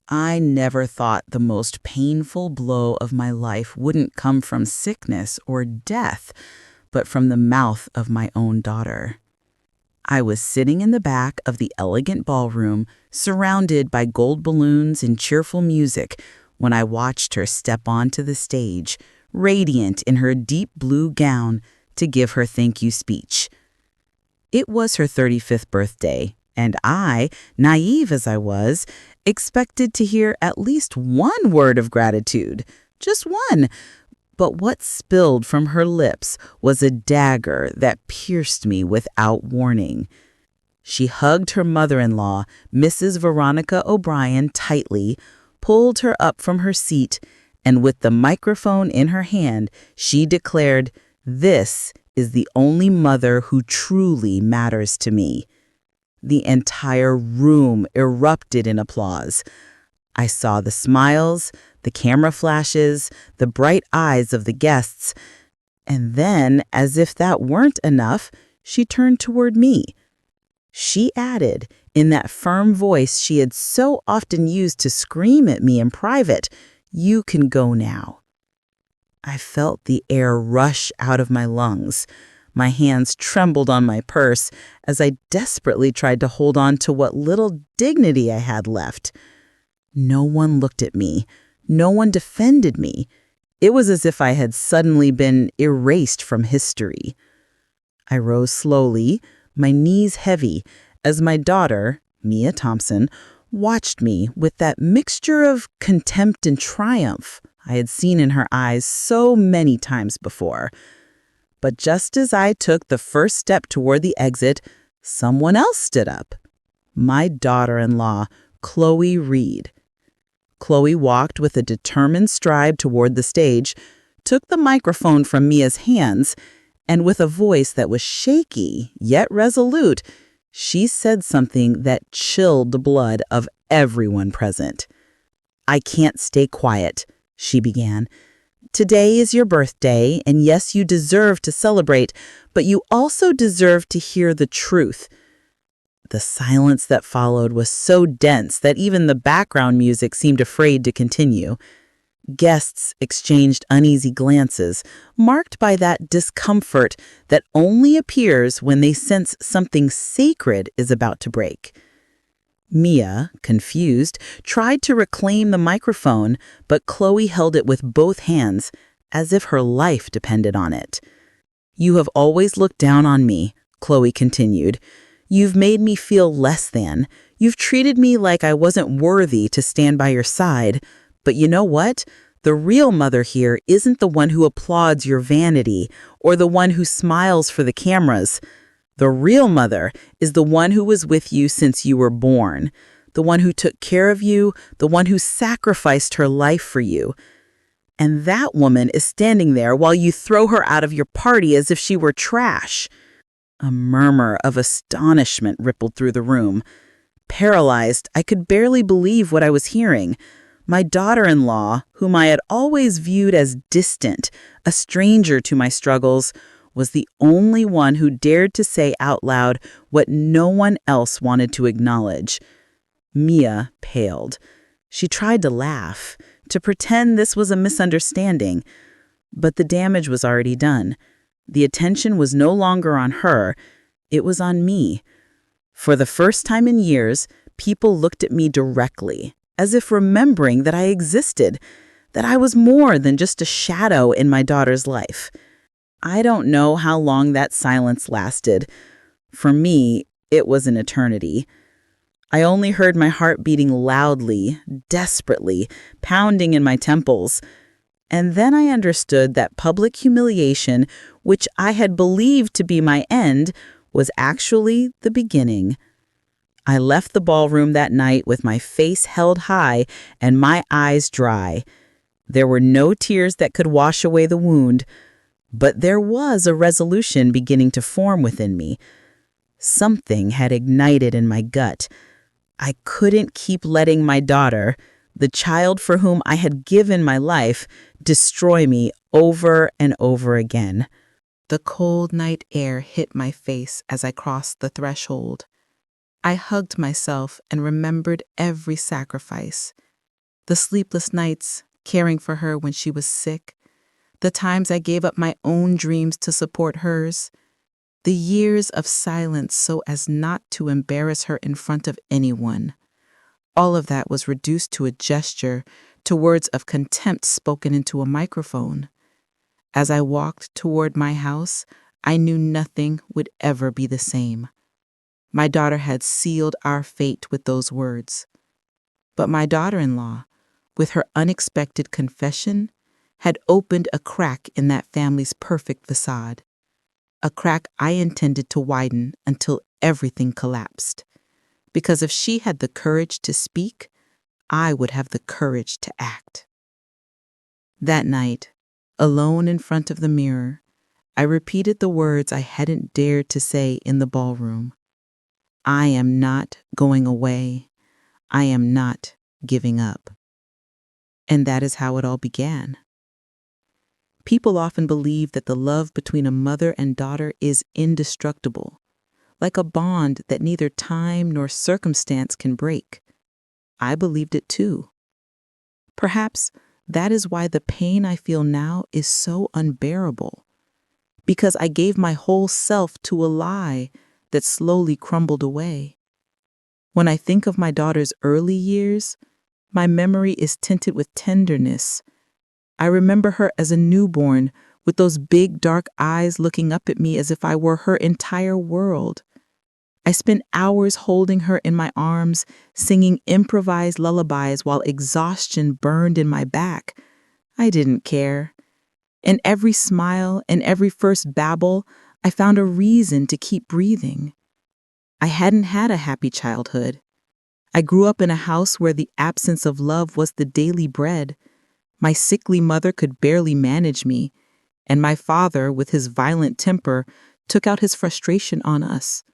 I never thought the most painful blow of my life wouldn't come from sickness or death, but from the mouth of my own daughter. I was sitting in the back of the elegant ballroom, surrounded by gold balloons and cheerful music, when I watched her step onto the stage, radiant in her deep blue gown, to give her thank you speech. It was her 35th birthday, and I, naive as I was, expected to hear at least one word of gratitude. Just one. But what spilled from her lips was a dagger that pierced me without warning. She hugged her mother-in-law, Mrs. Veronica O'Brien, tightly, pulled her up from her seat, and with the microphone in her hand, she declared, "This is the only mother who truly matters to me." The entire room erupted in applause. I saw the smiles, the camera flashes, the bright eyes of the guests, and then, as if that weren't enough, she turned toward me. She added, in that firm voice she had so often used to scream at me in private, "You can go now." I felt the air rush out of my lungs. My hands trembled on my purse as I desperately tried to hold on to what little dignity I had left. No one looked at me. No one defended me. It was as if I had suddenly been erased from history. I rose slowly, my knees heavy, as my daughter, Mia Thompson, watched me with that mixture of contempt and triumph I had seen in her eyes so many times before. But just as I took the first step toward the exit, someone else stood up. My daughter-in-law, Chloe Reed. Chloe walked with a determined stride toward the stage, took the microphone from Mia's hands, and with a voice that was shaky yet resolute, she said something that chilled the blood of everyone present. "I can't stay quiet," she began. "Today is your birthday, and yes, you deserve to celebrate, but you also deserve to hear the truth." The silence that followed was so dense that even the background music seemed afraid to continue. Guests exchanged uneasy glances, marked by that discomfort that only appears when they sense something sacred is about to break. Mia, confused, tried to reclaim the microphone, but Chloe held it with both hands, as if her life depended on it. "You have always looked down on me," Chloe continued. "You've made me feel less than. You've treated me like I wasn't worthy to stand by your side. But you know what? The real mother here isn't the one who applauds your vanity or the one who smiles for the cameras. The real mother is the one who was with you since you were born, the one who took care of you, the one who sacrificed her life for you. And that woman is standing there while you throw her out of your party as if she were trash." A murmur of astonishment rippled through the room. Paralyzed, I could barely believe what I was hearing. My daughter-in-law, whom I had always viewed as distant, a stranger to my struggles, was the only one who dared to say out loud what no one else wanted to acknowledge. Mia paled. She tried to laugh, to pretend this was a misunderstanding. But the damage was already done. The attention was no longer on her. It was on me. For the first time in years, people looked at me directly, as if remembering that I existed, that I was more than just a shadow in my daughter's life. I don't know how long that silence lasted. For me, it was an eternity. I only heard my heart beating loudly, desperately, pounding in my temples. And then I understood that public humiliation, which I had believed to be my end, was actually the beginning. I left the ballroom that night with my face held high and my eyes dry. There were no tears that could wash away the wound, but there was a resolution beginning to form within me. Something had ignited in my gut. I couldn't keep letting my daughter, the child for whom I had given my life, destroy me over and over again. The cold night air hit my face as I crossed the threshold. I hugged myself and remembered every sacrifice, The sleepless nights caring for her when she was sick, the times I gave up my own dreams to support hers, the years of silence so as not to embarrass her in front of anyone. All of that was reduced to a gesture, to words of contempt spoken into a microphone. As I walked toward my house, I knew nothing would ever be the same. My daughter had sealed our fate with those words. But my daughter-in-law, with her unexpected confession, had opened a crack in that family's perfect facade, a crack I intended to widen until everything collapsed. Because if she had the courage to speak, I would have the courage to act. That night, alone in front of the mirror, I repeated the words I hadn't dared to say in the ballroom. I am not going away. I am not giving up. And that is how it all began. People often believe that the love between a mother and daughter is indestructible, like a bond that neither time nor circumstance can break. I believed it too. Perhaps that is why the pain I feel now is so unbearable, because I gave my whole self to a lie that slowly crumbled away. When I think of my daughter's early years, my memory is tinted with tenderness. I remember her as a newborn with those big dark eyes looking up at me as if I were her entire world. I spent hours holding her in my arms, singing improvised lullabies while exhaustion burned in my back. I didn't care. In every smile and every first babble, I found a reason to keep breathing. I hadn't had a happy childhood. I grew up in a house where the absence of love was the daily bread. My sickly mother could barely manage me, and my father, with his violent temper, took out his frustration on us.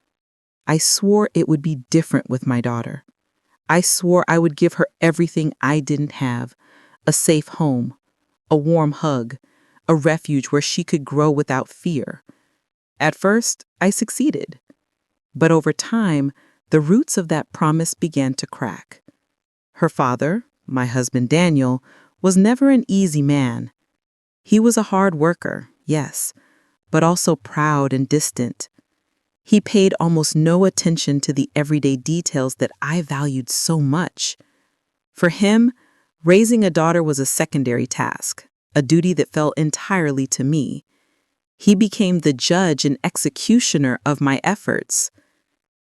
I swore it would be different with my daughter. I swore I would give her everything I didn't have: a safe home, a warm hug, a refuge where she could grow without fear. At first, I succeeded. But over time, the roots of that promise began to crack. Her father, my husband Daniel, was never an easy man. He was a hard worker, yes, but also proud and distant. He paid almost no attention to the everyday details that I valued so much. For him, raising a daughter was a secondary task, a duty that fell entirely to me. He became the judge and executioner of my efforts.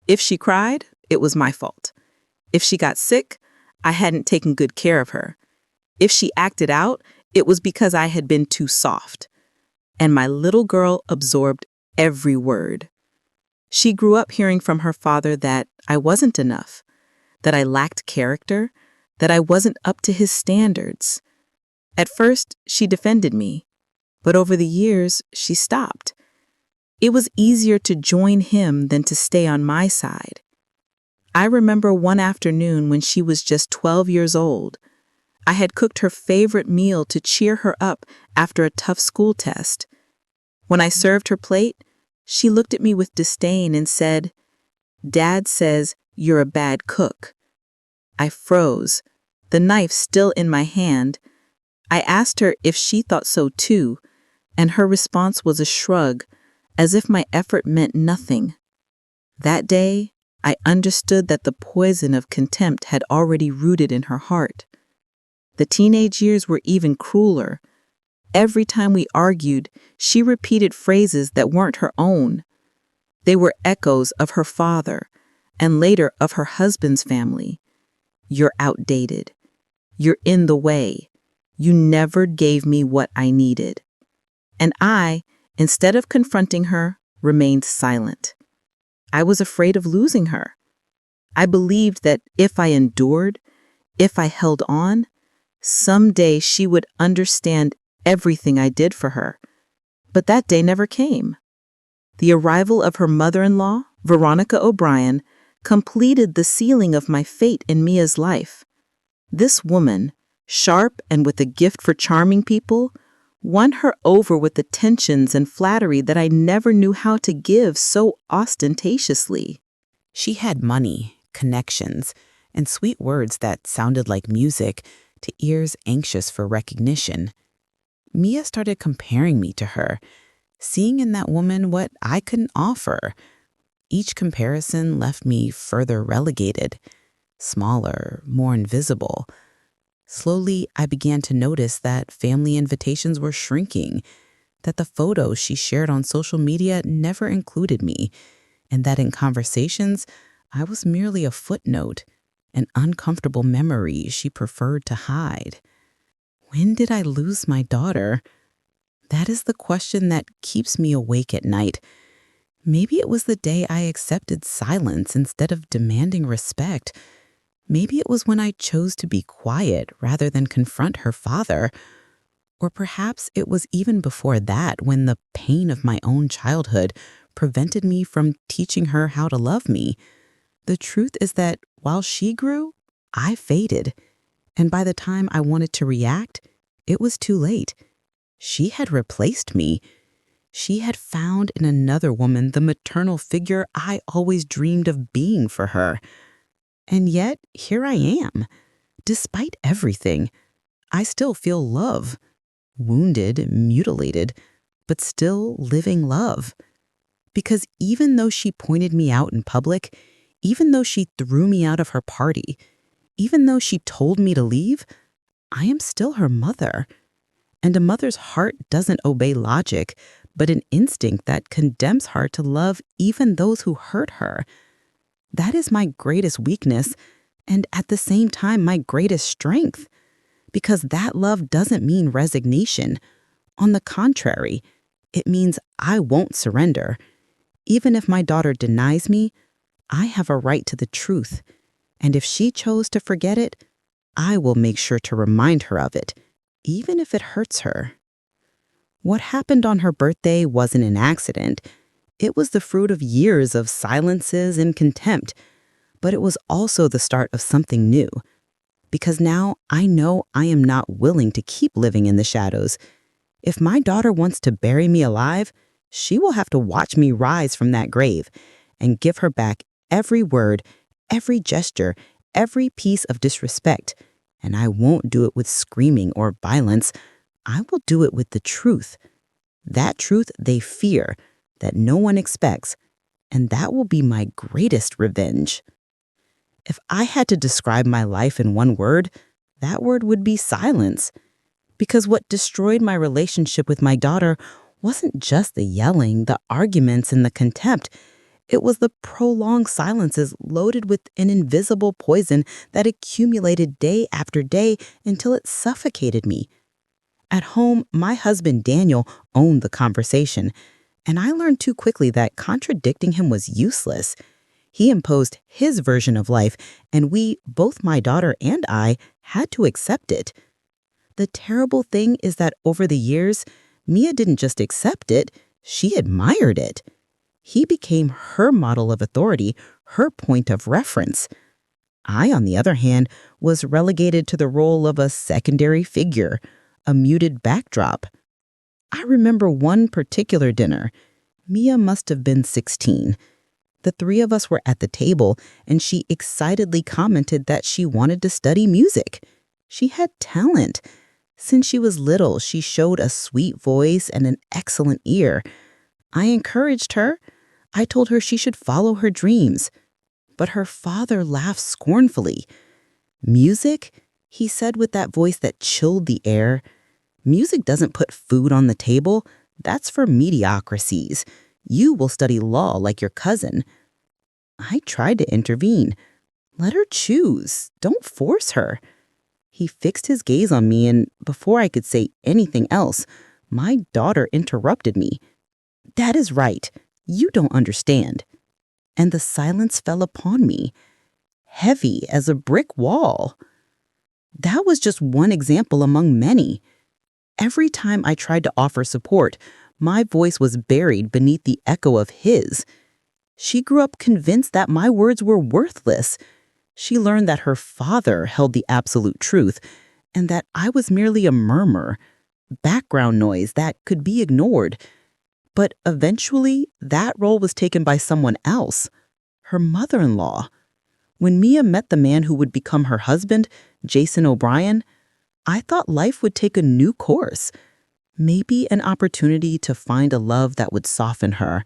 If she cried, it was my fault. If she got sick, I hadn't taken good care of her. If she acted out, it was because I had been too soft. And my little girl absorbed every word. She grew up hearing from her father that I wasn't enough, that I lacked character, that I wasn't up to his standards. At first, she defended me, but over the years, she stopped. It was easier to join him than to stay on my side. I remember one afternoon when she was just 12 years old. I had cooked her favorite meal to cheer her up after a tough school test. When I served her plate, she looked at me with disdain and said, "Dad says you're a bad cook." I froze, the knife still in my hand. I asked her if she thought so too, and her response was a shrug, as if my effort meant nothing. That day, I understood that the poison of contempt had already rooted in her heart. The teenage years were even crueler. Every time we argued, she repeated phrases that weren't her own. They were echoes of her father, and later of her husband's family. "You're outdated. You're in the way. You never gave me what I needed." And I, instead of confronting her, remained silent. I was afraid of losing her. I believed that if I endured, if I held on, someday she would understand everything I did for her. But that day never came. The arrival of her mother-in-law, Veronica O'Brien, completed the sealing of my fate in Mia's life. This woman, sharp and with a gift for charming people, won her over with attentions and flattery that I never knew how to give so ostentatiously. She had money, connections, and sweet words that sounded like music to ears anxious for recognition. Mia started comparing me to her, seeing in that woman what I couldn't offer. Each comparison left me further relegated, smaller, more invisible. Slowly, I began to notice that family invitations were shrinking, that the photos she shared on social media never included me, and that in conversations, I was merely a footnote, an uncomfortable memory she preferred to hide. When did I lose my daughter? That is the question that keeps me awake at night. Maybe it was the day I accepted silence instead of demanding respect. Maybe it was when I chose to be quiet rather than confront her father. Or perhaps it was even before that, when the pain of my own childhood prevented me from teaching her how to love me. The truth is that while she grew, I faded. And by the time I wanted to react, it was too late. She had replaced me. She had found in another woman the maternal figure I always dreamed of being for her. And yet, here I am. Despite everything, I still feel love. Wounded, mutilated, but still living love. Because even though she pointed me out in public, even though she threw me out of her party, even though she told me to leave, I am still her mother. And a mother's heart doesn't obey logic, but an instinct that condemns her to love even those who hurt her. That is my greatest weakness, and at the same time, my greatest strength. Because that love doesn't mean resignation. On the contrary, it means I won't surrender. Even if my daughter denies me, I have a right to the truth. And if she chose to forget it, I will make sure to remind her of it, even if it hurts her. What happened on her birthday wasn't an accident. It was the fruit of years of silences and contempt, but it was also the start of something new. Because now I know I am not willing to keep living in the shadows. If my daughter wants to bury me alive, she will have to watch me rise from that grave and give her back every word, every gesture, every piece of disrespect. And I won't do it with screaming or violence. I will do it with the truth. That truth they fear, that no one expects, and that will be my greatest revenge. If I had to describe my life in one word, that word would be silence. Because what destroyed my relationship with my daughter wasn't just the yelling, the arguments, and the contempt. It was the prolonged silences loaded with an invisible poison that accumulated day after day until it suffocated me. At home, my husband Daniel owned the conversation, and I learned too quickly that contradicting him was useless. He imposed his version of life, and we, both my daughter and I, had to accept it. The terrible thing is that over the years, Mia didn't just accept it, she admired it. He became her model of authority, her point of reference. I, on the other hand, was relegated to the role of a secondary figure, a muted backdrop. I remember one particular dinner. Mia must have been 16. The three of us were at the table, and she excitedly commented that she wanted to study music. She had talent. Since she was little, she showed a sweet voice and an excellent ear. I encouraged her. I told her she should follow her dreams. But her father laughed scornfully. "Music?" he said with that voice that chilled the air. "Music doesn't put food on the table. That's for mediocrities. You will study law like your cousin." I tried to intervene. Let her choose. Don't force her. He fixed his gaze on me, and before I could say anything else, my daughter interrupted me. "That is right. You don't understand." And the silence fell upon me, heavy as a brick wall. That was just one example among many. Every time I tried to offer support, my voice was buried beneath the echo of his. She grew up convinced that my words were worthless. She learned that her father held the absolute truth, and that I was merely a murmur, background noise that could be ignored. But eventually, that role was taken by someone else, her mother-in-law. When Mia met the man who would become her husband, Jason O'Brien, I thought life would take a new course, maybe an opportunity to find a love that would soften her.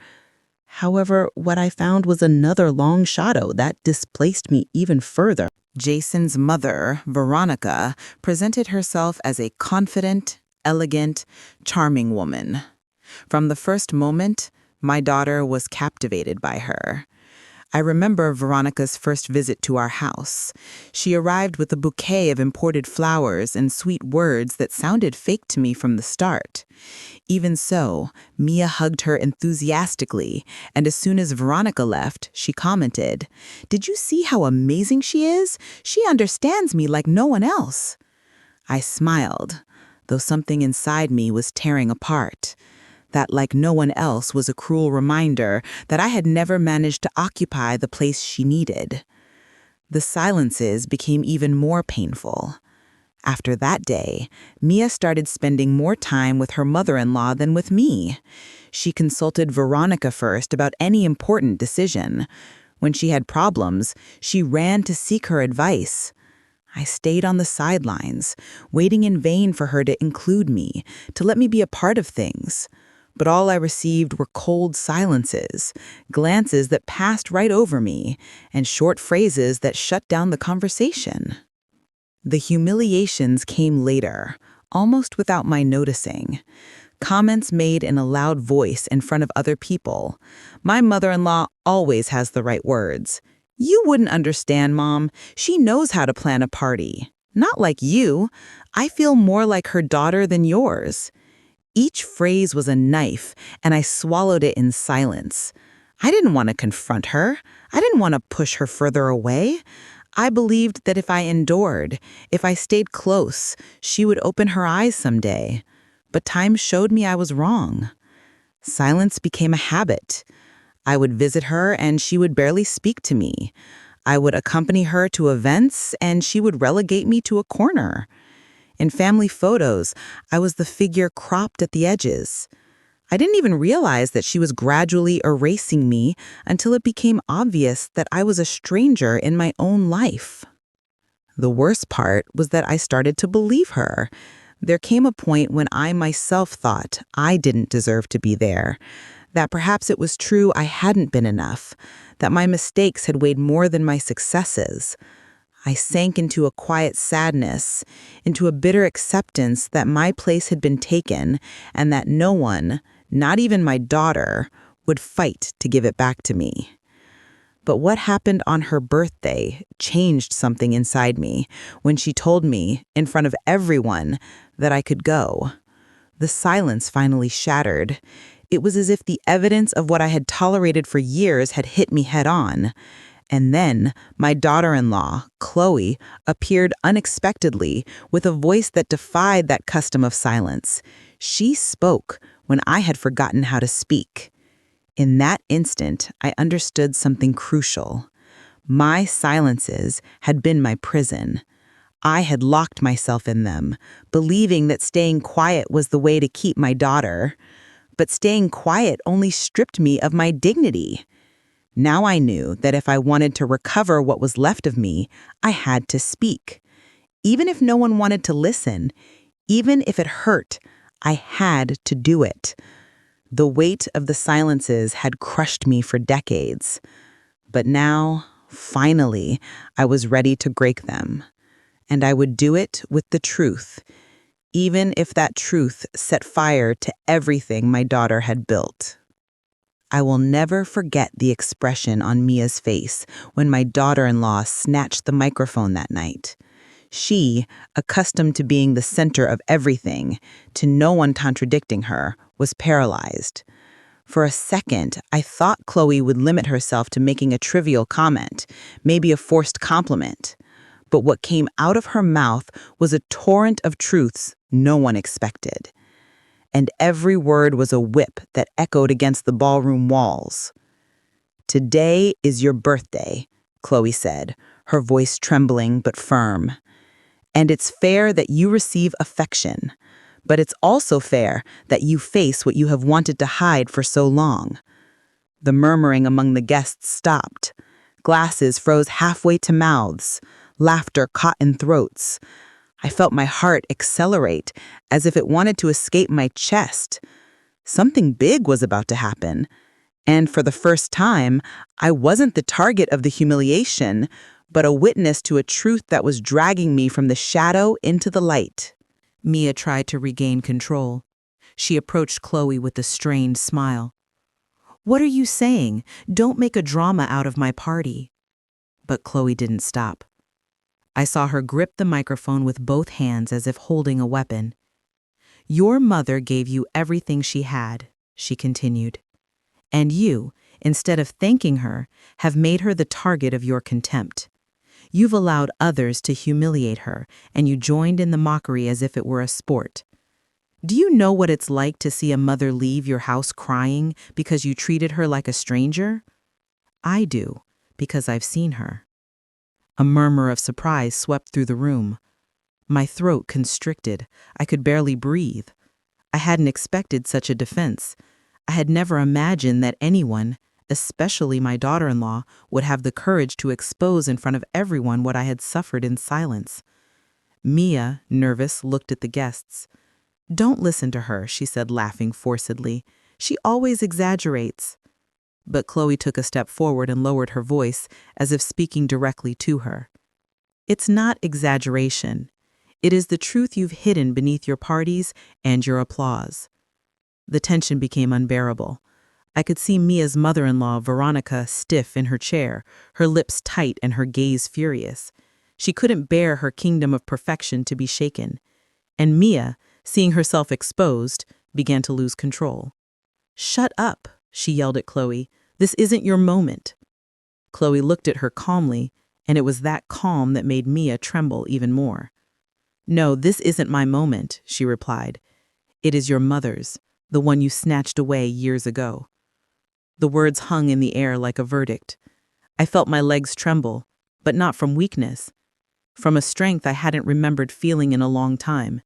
However, what I found was another long shadow that displaced me even further. Jason's mother, Veronica, presented herself as a confident, elegant, charming woman. From the first moment, my daughter was captivated by her. I remember Veronica's first visit to our house. She arrived with a bouquet of imported flowers and sweet words that sounded fake to me from the start. Even so, Mia hugged her enthusiastically, and as soon as Veronica left, she commented, "Did you see how amazing she is? She understands me like no one else." I smiled, though something inside me was tearing apart. That like no one else was a cruel reminder that I had never managed to occupy the place she needed. The silences became even more painful. After that day, Mia started spending more time with her mother-in-law than with me. She consulted Veronica first about any important decision. When she had problems, she ran to seek her advice. I stayed on the sidelines, waiting in vain for her to include me, to let me be a part of things. But all I received were cold silences, glances that passed right over me, and short phrases that shut down the conversation. The humiliations came later, almost without my noticing. Comments made in a loud voice in front of other people. My mother-in-law always has the right words. "You wouldn't understand, Mom. She knows how to plan a party. Not like you. I feel more like her daughter than yours." Each phrase was a knife, and I swallowed it in silence. I didn't want to confront her. I didn't want to push her further away. I believed that if I endured, if I stayed close, she would open her eyes someday. But time showed me I was wrong. Silence became a habit. I would visit her and she would barely speak to me. I would accompany her to events and she would relegate me to a corner. In family photos, I was the figure cropped at the edges. I didn't even realize that she was gradually erasing me until it became obvious that I was a stranger in my own life. The worst part was that I started to believe her. There came a point when I myself thought I didn't deserve to be there, that perhaps it was true I hadn't been enough, that my mistakes had weighed more than my successes. I sank into a quiet sadness, into a bitter acceptance that my place had been taken and that no one, not even my daughter, would fight to give it back to me. But what happened on her birthday changed something inside me when she told me, in front of everyone, that I could go. The silence finally shattered. It was as if the evidence of what I had tolerated for years had hit me head on. And then my daughter-in-law, Chloe, appeared unexpectedly with a voice that defied that custom of silence. She spoke when I had forgotten how to speak. In that instant, I understood something crucial. My silences had been my prison. I had locked myself in them, believing that staying quiet was the way to keep my daughter. But staying quiet only stripped me of my dignity. Now I knew that if I wanted to recover what was left of me, I had to speak. Even if no one wanted to listen, even if it hurt, I had to do it. The weight of the silences had crushed me for decades. But now, finally, I was ready to break them. And I would do it with the truth, even if that truth set fire to everything my daughter had built. I will never forget the expression on Mia's face when my daughter-in-law snatched the microphone that night. She, accustomed to being the center of everything, to no one contradicting her, was paralyzed. For a second, I thought Chloe would limit herself to making a trivial comment, maybe a forced compliment. But what came out of her mouth was a torrent of truths no one expected. And every word was a whip that echoed against the ballroom walls. "Today is your birthday," Chloe said, her voice trembling but firm. "And it's fair that you receive affection, but it's also fair that you face what you have wanted to hide for so long." The murmuring among the guests stopped. Glasses froze halfway to mouths. Laughter caught in throats. I felt my heart accelerate, as if it wanted to escape my chest. Something big was about to happen. And for the first time, I wasn't the target of the humiliation, but a witness to a truth that was dragging me from the shadow into the light. Mia tried to regain control. She approached Chloe with a strained smile. "What are you saying? Don't make a drama out of my party." But Chloe didn't stop. I saw her grip the microphone with both hands as if holding a weapon. "Your mother gave you everything she had," she continued. "And you, instead of thanking her, have made her the target of your contempt. You've allowed others to humiliate her, and you joined in the mockery as if it were a sport. Do you know what it's like to see a mother leave your house crying because you treated her like a stranger? I do, because I've seen her." A murmur of surprise swept through the room. My throat constricted. I could barely breathe. I hadn't expected such a defense. I had never imagined that anyone, especially my daughter-in-law, would have the courage to expose in front of everyone what I had suffered in silence. Mia, nervous, looked at the guests. "Don't listen to her," she said, laughing forcedly. "She always exaggerates." But Chloe took a step forward and lowered her voice, as if speaking directly to her. "It's not exaggeration. It is the truth you've hidden beneath your parties and your applause." The tension became unbearable. I could see Mia's mother-in-law, Veronica, stiff in her chair, her lips tight and her gaze furious. She couldn't bear her kingdom of perfection to be shaken. And Mia, seeing herself exposed, began to lose control. "Shut up," she yelled at Chloe. "This isn't your moment." Chloe looked at her calmly, and it was that calm that made Mia tremble even more. "No, this isn't my moment," she replied. "It is your mother's, the one you snatched away years ago." The words hung in the air like a verdict. I felt my legs tremble, but not from weakness. From a strength I hadn't remembered feeling in a long time.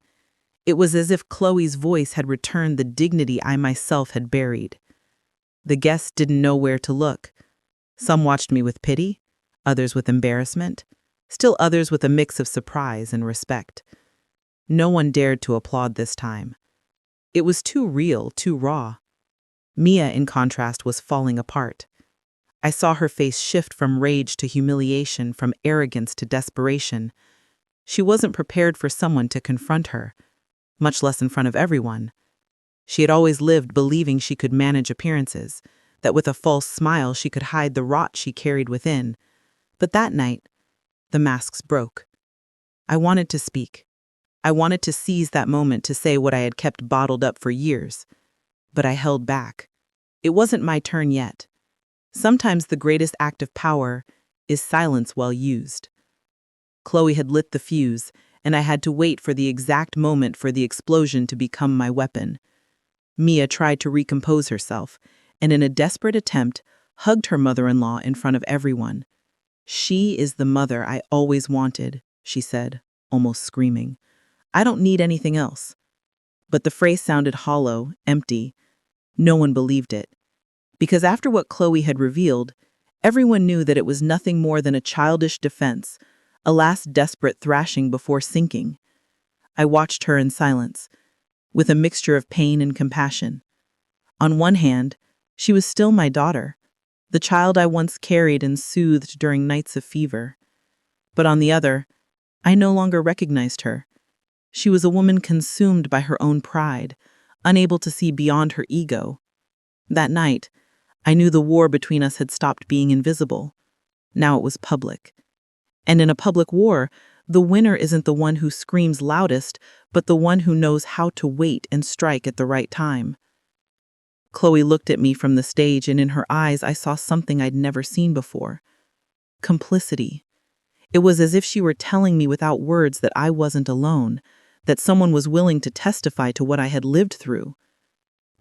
It was as if Chloe's voice had returned the dignity I myself had buried. The guests didn't know where to look. Some watched me with pity, others with embarrassment, still others with a mix of surprise and respect. No one dared to applaud this time. It was too real, too raw. Mia, in contrast, was falling apart. I saw her face shift from rage to humiliation, from arrogance to desperation. She wasn't prepared for someone to confront her, much less in front of everyone. She had always lived believing she could manage appearances, that with a false smile she could hide the rot she carried within. But that night, the masks broke. I wanted to speak. I wanted to seize that moment to say what I had kept bottled up for years. But I held back. It wasn't my turn yet. Sometimes the greatest act of power is silence well used. Chloe had lit the fuse, and I had to wait for the exact moment for the explosion to become my weapon. Mia tried to recompose herself, and in a desperate attempt, hugged her mother-in-law in front of everyone. "She is the mother I always wanted," she said, almost screaming. "I don't need anything else." But the phrase sounded hollow, empty. No one believed it. Because after what Chloe had revealed, everyone knew that it was nothing more than a childish defense, a last desperate thrashing before sinking. I watched her in silence, with a mixture of pain and compassion. On one hand, she was still my daughter, the child I once carried and soothed during nights of fever. But on the other, I no longer recognized her. She was a woman consumed by her own pride, unable to see beyond her ego. That night, I knew the war between us had stopped being invisible. Now it was public. And in a public war, the winner isn't the one who screams loudest, but the one who knows how to wait and strike at the right time. Chloe looked at me from the stage, and in her eyes I saw something I'd never seen before. Complicity. It was as if she were telling me without words that I wasn't alone, that someone was willing to testify to what I had lived through.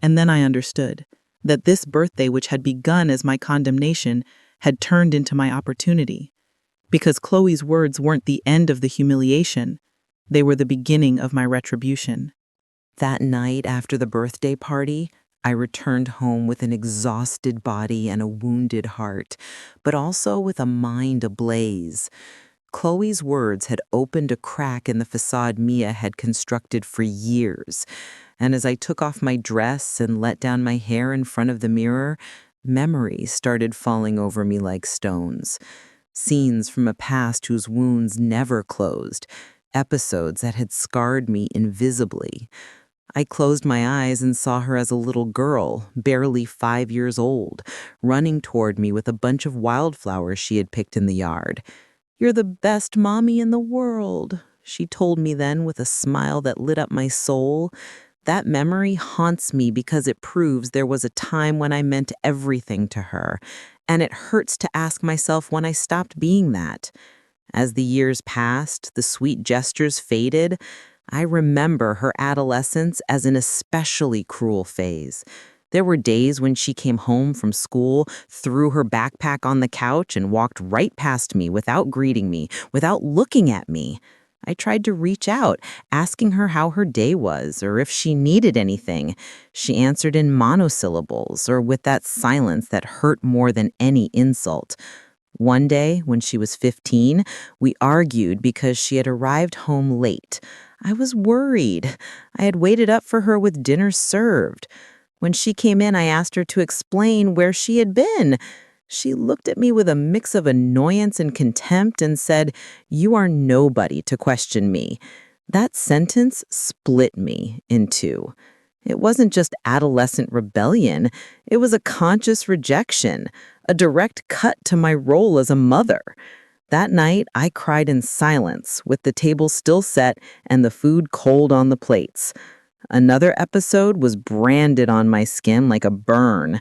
And then I understood that this birthday, which had begun as my condemnation, had turned into my opportunity. Because Chloe's words weren't the end of the humiliation, they were the beginning of my retribution. That night after the birthday party, I returned home with an exhausted body and a wounded heart, but also with a mind ablaze. Chloe's words had opened a crack in the facade Mia had constructed for years, and as I took off my dress and let down my hair in front of the mirror, memories started falling over me like stones. Scenes from a past whose wounds never closed, episodes that had scarred me invisibly. I closed my eyes and saw her as a little girl, barely 5 years old, running toward me with a bunch of wildflowers she had picked in the yard. "You're the best mommy in the world," she told me then with a smile that lit up my soul. That memory haunts me because it proves there was a time when I meant everything to her, and it hurts to ask myself when I stopped being that. As the years passed, the sweet gestures faded. I remember her adolescence as an especially cruel phase. There were days when she came home from school, threw her backpack on the couch, and walked right past me without greeting me, without looking at me. I tried to reach out, asking her how her day was or if she needed anything. She answered in monosyllables or with that silence that hurt more than any insult. One day, when she was 15, we argued because she had arrived home late. I was worried. I had waited up for her with dinner served. When she came in, I asked her to explain where she had been. She looked at me with a mix of annoyance and contempt and said, "You are nobody to question me." That sentence split me in two. It wasn't just adolescent rebellion. It was a conscious rejection, a direct cut to my role as a mother. That night, I cried in silence, with the table still set and the food cold on the plates. Another episode was branded on my skin like a burn.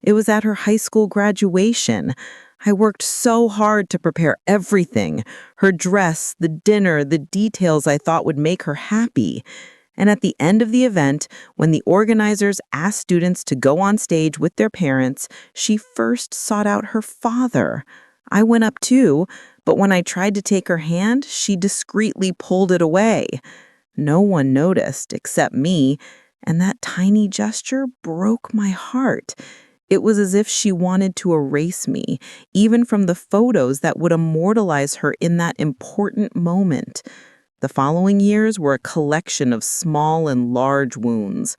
It was at her high school graduation. I worked so hard to prepare everything, her dress, the dinner, the details I thought would make her happy. And at the end of the event, when the organizers asked students to go on stage with their parents, she first sought out her father. I went up too, but when I tried to take her hand, she discreetly pulled it away. No one noticed except me, and that tiny gesture broke my heart. It was as if she wanted to erase me, even from the photos that would immortalize her in that important moment. The following years were a collection of small and large wounds.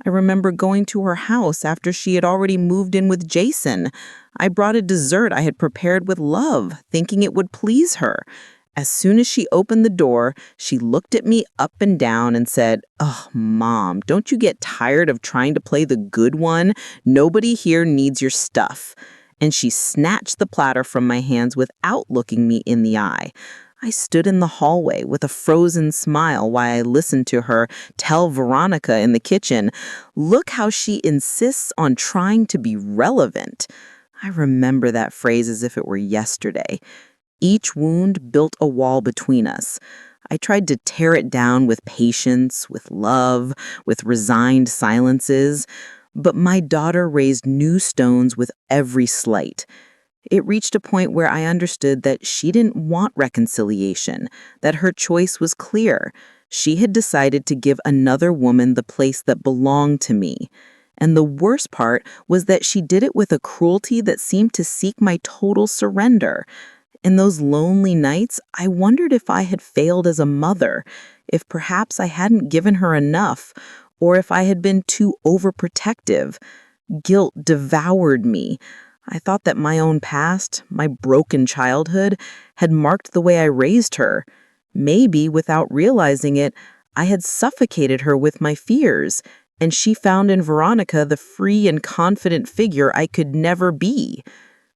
I remember going to her house after she had already moved in with Jason. I brought a dessert I had prepared with love, thinking it would please her. As soon as she opened the door, she looked at me up and down and said, "Oh, Mom, don't you get tired of trying to play the good one? Nobody here needs your stuff." And she snatched the platter from my hands without looking me in the eye. I stood in the hallway with a frozen smile while I listened to her tell Veronica in the kitchen, "Look how she insists on trying to be relevant." I remember that phrase as if it were yesterday. Each wound built a wall between us. I tried to tear it down with patience, with love, with resigned silences, but my daughter raised new stones with every slight. It reached a point where I understood that she didn't want reconciliation, that her choice was clear. She had decided to give another woman the place that belonged to me. And the worst part was that she did it with a cruelty that seemed to seek my total surrender. In those lonely nights, I wondered if I had failed as a mother, if perhaps I hadn't given her enough, or if I had been too overprotective. Guilt devoured me. I thought that my own past, my broken childhood, had marked the way I raised her. Maybe, without realizing it, I had suffocated her with my fears, and she found in Veronica the free and confident figure I could never be.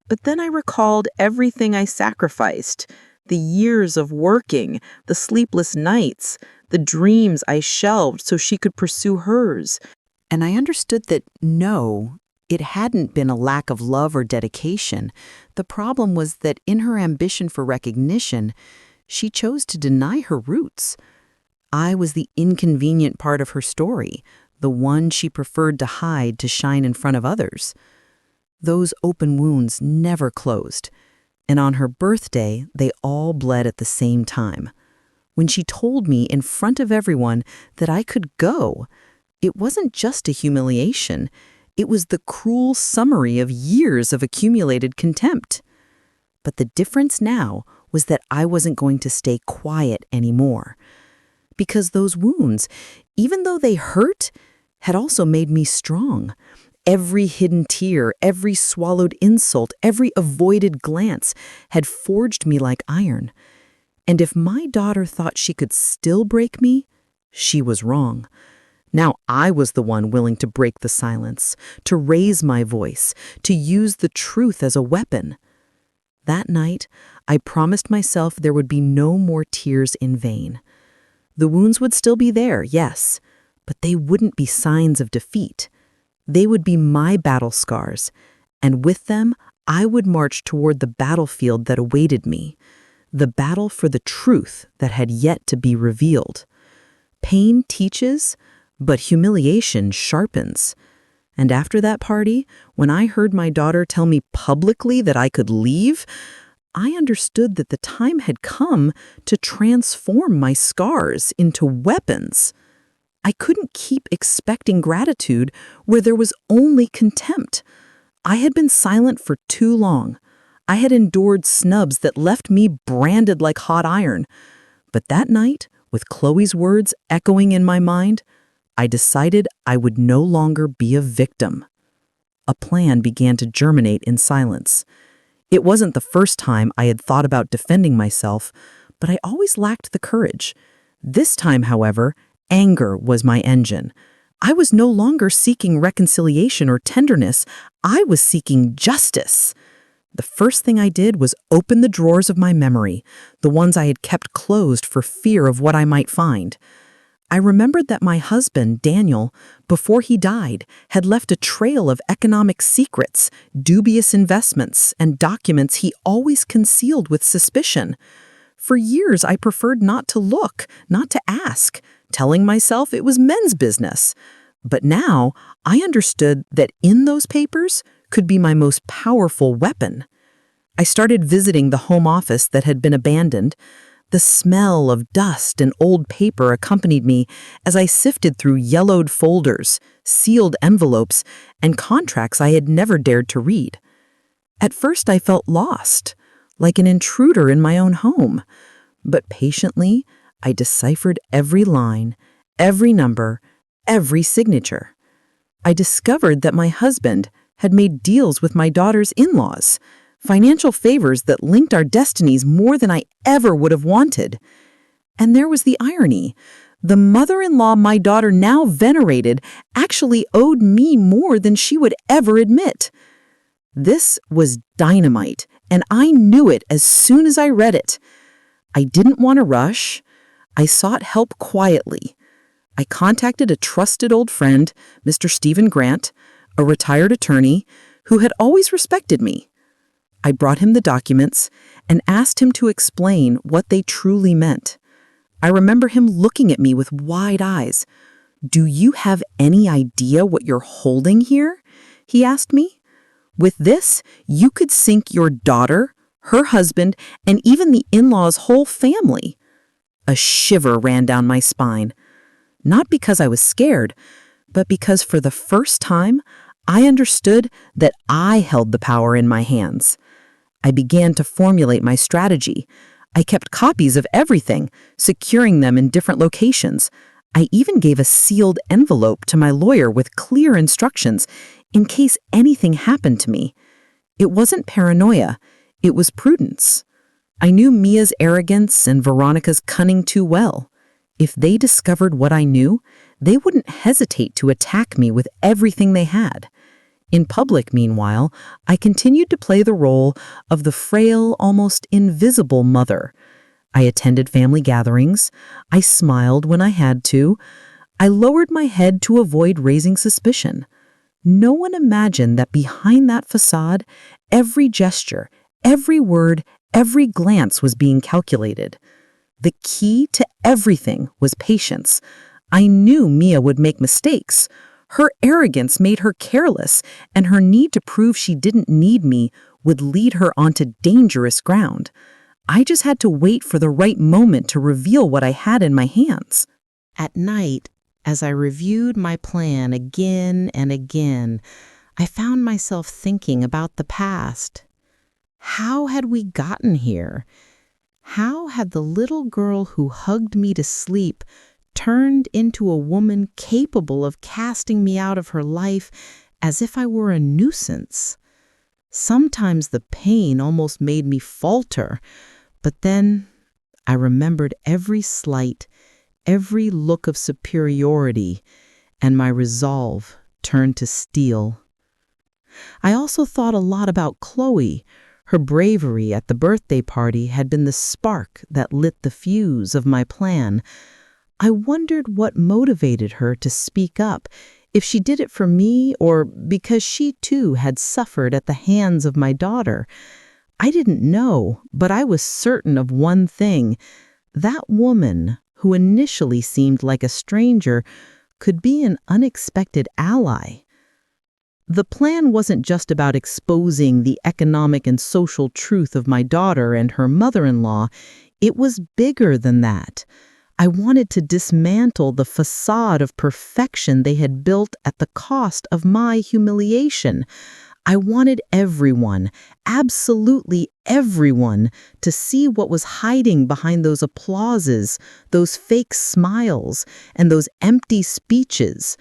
But then I recalled everything I sacrificed, the years of working, the sleepless nights, the dreams I shelved so she could pursue hers. And I understood that no, it hadn't been a lack of love or dedication. The problem was that in her ambition for recognition, she chose to deny her roots. I was the inconvenient part of her story, the one she preferred to hide to shine in front of others. Those open wounds never closed, and on her birthday, they all bled at the same time. When she told me in front of everyone that I could go, it wasn't just a humiliation. It was the cruel summary of years of accumulated contempt. But the difference now was that I wasn't going to stay quiet anymore. Because those wounds, even though they hurt, had also made me strong. Every hidden tear, every swallowed insult, every avoided glance had forged me like iron. And if my daughter thought she could still break me, she was wrong. Now I was the one willing to break the silence, to raise my voice, to use the truth as a weapon. That night, I promised myself there would be no more tears in vain. The wounds would still be there, yes, but they wouldn't be signs of defeat. They would be my battle scars, and with them, I would march toward the battlefield that awaited me, the battle for the truth that had yet to be revealed. Pain teaches, but humiliation sharpens. And after that party, when I heard my daughter tell me publicly that I could leave, I understood that the time had come to transform my scars into weapons. I couldn't keep expecting gratitude where there was only contempt. I had been silent for too long. I had endured snubs that left me branded like hot iron. But that night, with Chloe's words echoing in my mind, I decided I would no longer be a victim. A plan began to germinate in silence. It wasn't the first time I had thought about defending myself, but I always lacked the courage. This time, however, anger was my engine. I was no longer seeking reconciliation or tenderness. I was seeking justice. The first thing I did was open the drawers of my memory, the ones I had kept closed for fear of what I might find. I remembered that my husband, Daniel, before he died, had left a trail of economic secrets, dubious investments, and documents he always concealed with suspicion. For years, I preferred not to look, not to ask, telling myself it was men's business. But now, I understood that in those papers could be my most powerful weapon. I started visiting the home office that had been abandoned. The smell of dust and old paper accompanied me as I sifted through yellowed folders, sealed envelopes, and contracts I had never dared to read. At first, I felt lost, like an intruder in my own home. But patiently, I deciphered every line, every number, every signature. I discovered that my husband had made deals with my daughter's in-laws, financial favors that linked our destinies more than I ever would have wanted. And there was the irony. The mother-in-law my daughter now venerated actually owed me more than she would ever admit. This was dynamite, and I knew it as soon as I read it. I didn't want to rush. I sought help quietly. I contacted a trusted old friend, Mr. Stephen Grant, a retired attorney who had always respected me. I brought him the documents and asked him to explain what they truly meant. I remember him looking at me with wide eyes. "Do you have any idea what you're holding here?" he asked me. "With this, you could sink your daughter, her husband, and even the in-laws' whole family." A shiver ran down my spine. Not because I was scared, but because for the first time, I understood that I held the power in my hands. I began to formulate my strategy. I kept copies of everything, securing them in different locations. I even gave a sealed envelope to my lawyer with clear instructions in case anything happened to me. It wasn't paranoia, it was prudence. I knew Mia's arrogance and Veronica's cunning too well. If they discovered what I knew, they wouldn't hesitate to attack me with everything they had. In public, meanwhile, I continued to play the role of the frail, almost invisible mother. I attended family gatherings. I smiled when I had to. I lowered my head to avoid raising suspicion. No one imagined that behind that facade, every gesture, every word, every glance was being calculated. The key to everything was patience. I knew Mia would make mistakes. Her arrogance made her careless, and her need to prove she didn't need me would lead her onto dangerous ground. I just had to wait for the right moment to reveal what I had in my hands. At night, as I reviewed my plan again and again, I found myself thinking about the past. How had we gotten here? How had the little girl who hugged me to sleep turned into a woman capable of casting me out of her life as if I were a nuisance? Sometimes the pain almost made me falter, but then I remembered every slight, every look of superiority, and my resolve turned to steel. I also thought a lot about Chloe. Her bravery at the birthday party had been the spark that lit the fuse of my plan. I wondered what motivated her to speak up, if she did it for me or because she too had suffered at the hands of my daughter. I didn't know, but I was certain of one thing. That woman, who initially seemed like a stranger, could be an unexpected ally. The plan wasn't just about exposing the economic and social truth of my daughter and her mother-in-law. It was bigger than that. I wanted to dismantle the facade of perfection they had built at the cost of my humiliation. I wanted everyone, absolutely everyone, to see what was hiding behind those applauses, those fake smiles, and those empty speeches.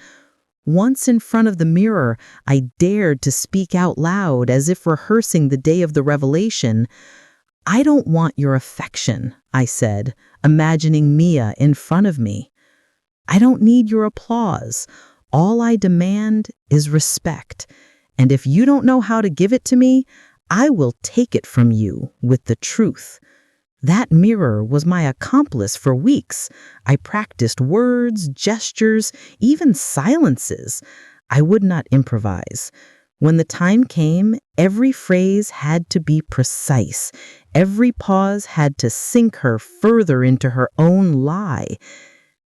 Once in front of the mirror, I dared to speak out loud as if rehearsing the day of the revelation. "I don't want your affection," I said, imagining Mia in front of me. "I don't need your applause. All I demand is respect. And if you don't know how to give it to me, I will take it from you with the truth." That mirror was my accomplice for weeks. I practiced words, gestures, even silences. I would not improvise. When the time came, every phrase had to be precise. Every pause had to sink her further into her own lie.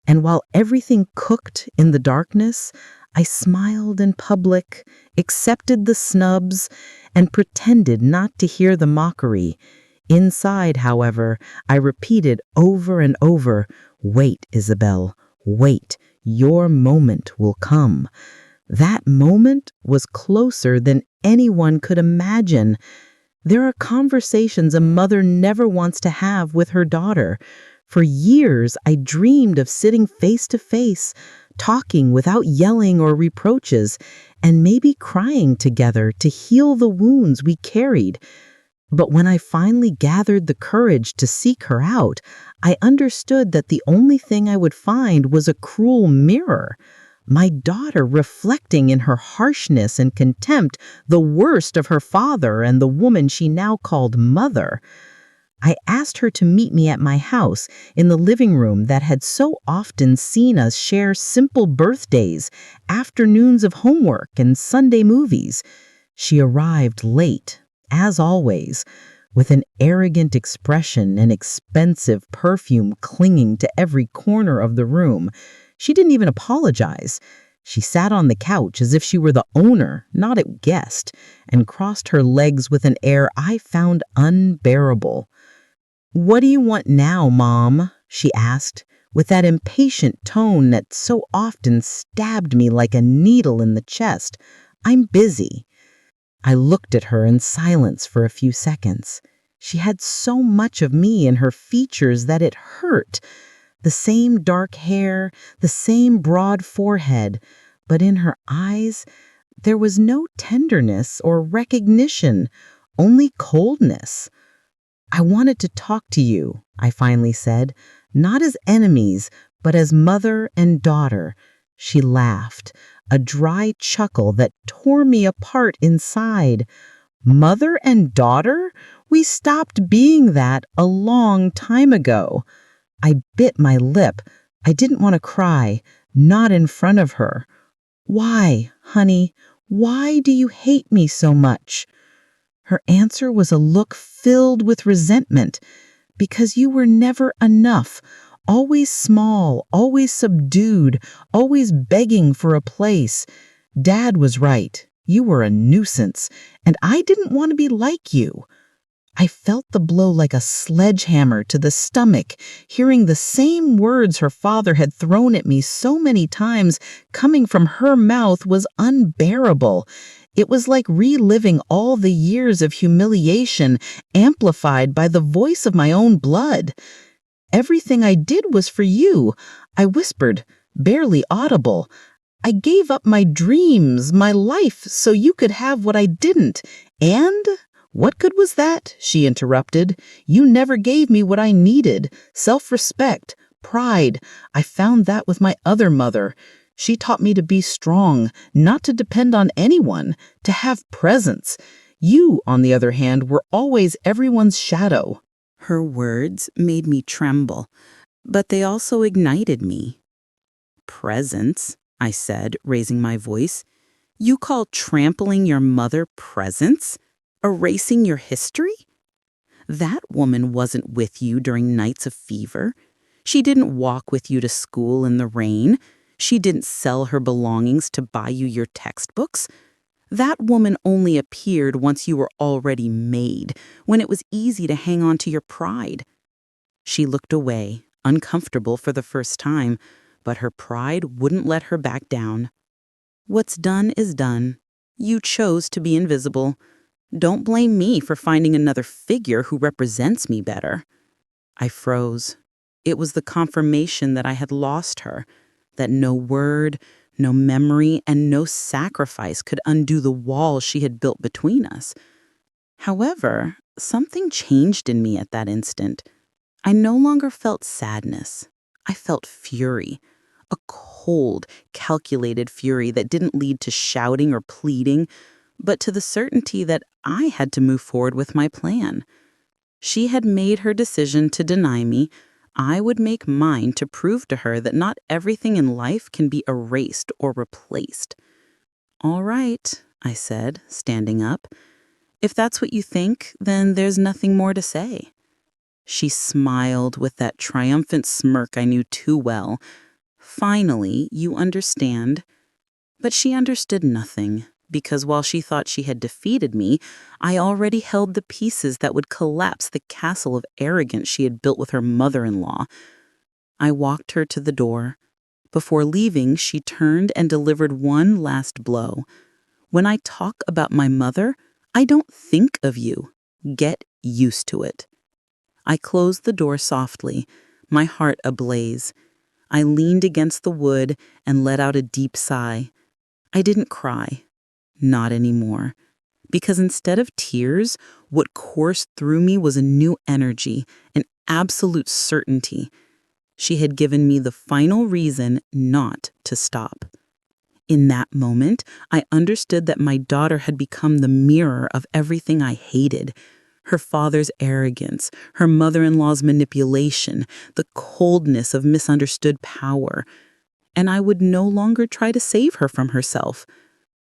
And while everything cooked in the darkness, I smiled in public, accepted the snubs, and pretended not to hear the mockery. Inside, however, I repeated over and over, "Wait, Isabel, wait, your moment will come." That moment was closer than anyone could imagine. There are conversations a mother never wants to have with her daughter. For years, I dreamed of sitting face to face, talking without yelling or reproaches, and maybe crying together to heal the wounds we carried. But when I finally gathered the courage to seek her out, I understood that the only thing I would find was a cruel mirror. My daughter reflecting in her harshness and contempt the worst of her father and the woman she now called mother. I asked her to meet me at my house in the living room that had so often seen us share simple birthdays, afternoons of homework, and Sunday movies. She arrived late, as always, with an arrogant expression and expensive perfume clinging to every corner of the room. She didn't even apologize. She sat on the couch as if she were the owner, not a guest, and crossed her legs with an air I found unbearable. "What do you want now, Mom?" she asked, with that impatient tone that so often stabbed me like a needle in the chest. "I'm busy." I looked at her in silence for a few seconds. She had so much of me in her features that it hurt. The same dark hair, the same broad forehead, but in her eyes, there was no tenderness or recognition, only coldness. "I wanted to talk to you," I finally said, "not as enemies, but as mother and daughter." She laughed, a dry chuckle that tore me apart inside. Mother and daughter? We stopped being that a long time ago. I bit my lip. I didn't want to cry, not in front of her. "Why, honey, why do you hate me so much?" Her answer was a look filled with resentment. "Because you were never enough. Always small, always subdued, always begging for a place. Dad was right. You were a nuisance, and I didn't want to be like you." I felt the blow like a sledgehammer to the stomach. Hearing the same words her father had thrown at me so many times coming from her mouth was unbearable. It was like reliving all the years of humiliation amplified by the voice of my own blood. "Everything I did was for you," I whispered, barely audible. "I gave up my dreams, my life, so you could have what I didn't. And what good was that?" she interrupted. "You never gave me what I needed: self-respect, pride. I found that with my other mother. She taught me to be strong, not to depend on anyone, to have presence. You, on the other hand, were always everyone's shadow." Her words made me tremble, but they also ignited me. "Presence," I said, raising my voice. "You call trampling your mother presence? Erasing your history? That woman wasn't with you during nights of fever. She didn't walk with you to school in the rain. She didn't sell her belongings to buy you your textbooks. That woman only appeared once you were already made, when it was easy to hang on to your pride." She looked away, uncomfortable for the first time, but her pride wouldn't let her back down. "What's done is done. You chose to be invisible. Don't blame me for finding another figure who represents me better." I froze. It was the confirmation that I had lost her, that no word, no memory, and no sacrifice could undo the wall she had built between us. However, something changed in me at that instant. I no longer felt sadness. I felt fury. A cold, calculated fury that didn't lead to shouting or pleading, but to the certainty that I had to move forward with my plan. She had made her decision to deny me. I would make mine to prove to her that not everything in life can be erased or replaced. "All right," I said, standing up. "If that's what you think, then there's nothing more to say." She smiled with that triumphant smirk I knew too well. "Finally, you understand." But she understood nothing, because while she thought she had defeated me, I already held the pieces that would collapse the castle of arrogance she had built with her mother-in-law. I walked her to the door. Before leaving, she turned and delivered one last blow. "When I talk about my mother, I don't think of you. Get used to it." I closed the door softly, my heart ablaze. I leaned against the wood and let out a deep sigh. I didn't cry. Not anymore. Because instead of tears, what coursed through me was a new energy, an absolute certainty. She had given me the final reason not to stop. In that moment, I understood that my daughter had become the mirror of everything I hated. Her father's arrogance, her mother-in-law's manipulation, the coldness of misunderstood power. And I would no longer try to save her from herself.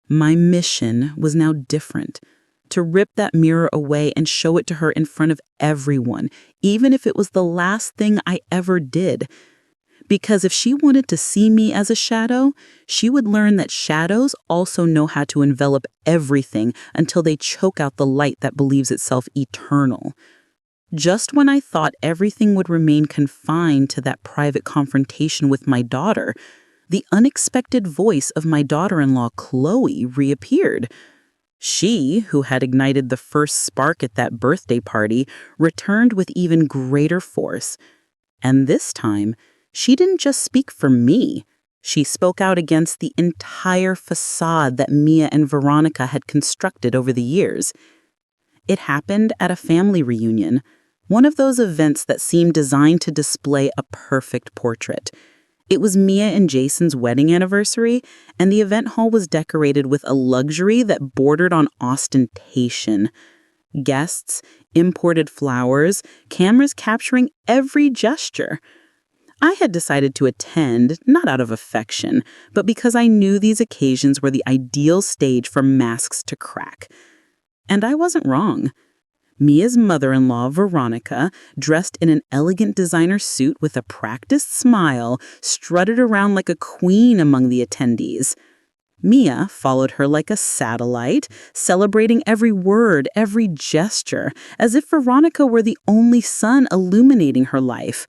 My mission was now different, to rip that mirror away and show it to her in front of everyone, even if it was the last thing I ever did. Because if she wanted to see me as a shadow, she would learn that shadows also know how to envelop everything until they choke out the light that believes itself eternal. Just when I thought everything would remain confined to that private confrontation with my daughter, the unexpected voice of my daughter-in-law, Chloe, reappeared. She, who had ignited the first spark at that birthday party, returned with even greater force. And this time, she didn't just speak for me. She spoke out against the entire facade that Mia and Veronica had constructed over the years. It happened at a family reunion, one of those events that seemed designed to display a perfect portrait. It was Mia and Jason's wedding anniversary, and the event hall was decorated with a luxury that bordered on ostentation. Guests, imported flowers, cameras capturing every gesture. I had decided to attend, not out of affection, but because I knew these occasions were the ideal stage for masks to crack. And I wasn't wrong. Mia's mother-in-law, Veronica, dressed in an elegant designer suit with a practiced smile, strutted around like a queen among the attendees. Mia followed her like a satellite, celebrating every word, every gesture, as if Veronica were the only sun illuminating her life.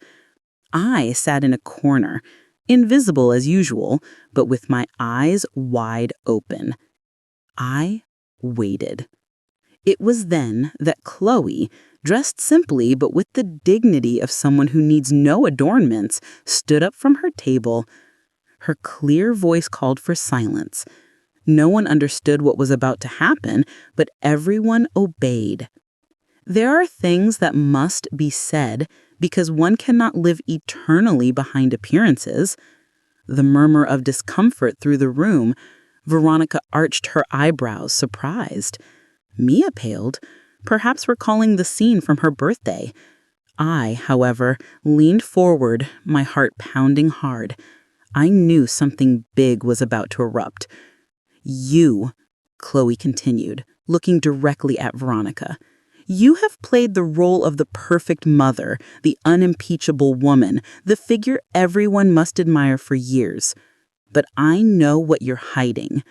I sat in a corner, invisible as usual, but with my eyes wide open. I waited. It was then that Chloe, dressed simply but with the dignity of someone who needs no adornments, stood up from her table. Her clear voice called for silence. No one understood what was about to happen, but everyone obeyed. There are things that must be said because one cannot live eternally behind appearances. The murmur of discomfort through the room. Veronica arched her eyebrows, surprised. Mia paled, perhaps recalling the scene from her birthday. I, however, leaned forward, my heart pounding hard. I knew something big was about to erupt. You, Chloe continued, looking directly at Veronica. You have played the role of the perfect mother, the unimpeachable woman, the figure everyone must admire for years. But I know what you're hiding.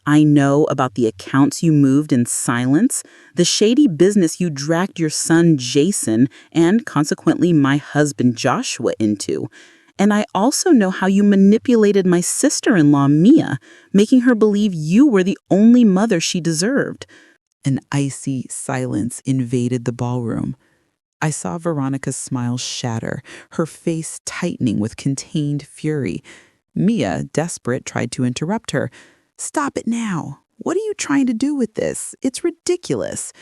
I know about the accounts you moved in silence, the shady business you dragged your son Jason and consequently my husband Joshua into. And I also know how you manipulated my sister-in-law Mia, making her believe you were the only mother she deserved. An icy silence invaded the ballroom. I saw Veronica's smile shatter, her face tightening with contained fury. Mia, desperate, tried to interrupt her. "Stop it now. What are you trying to do with this? It's ridiculous."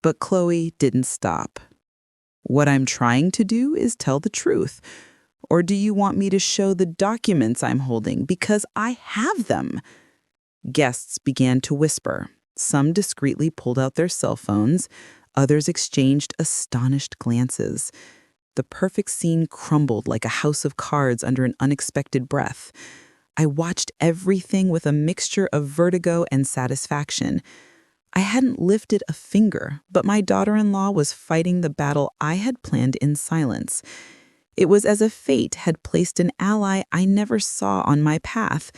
But Chloe didn't stop. "What I'm trying to do is tell the truth. Or do you want me to show the documents I'm holding? Because I have them." Guests began to whisper. Some discreetly pulled out their cell phones. Others exchanged astonished glances. The perfect scene crumbled like a house of cards under an unexpected breath. I watched everything with a mixture of vertigo and satisfaction. I hadn't lifted a finger, but my daughter-in-law was fighting the battle I had planned in silence. It was as if fate had placed an ally I never saw on my path,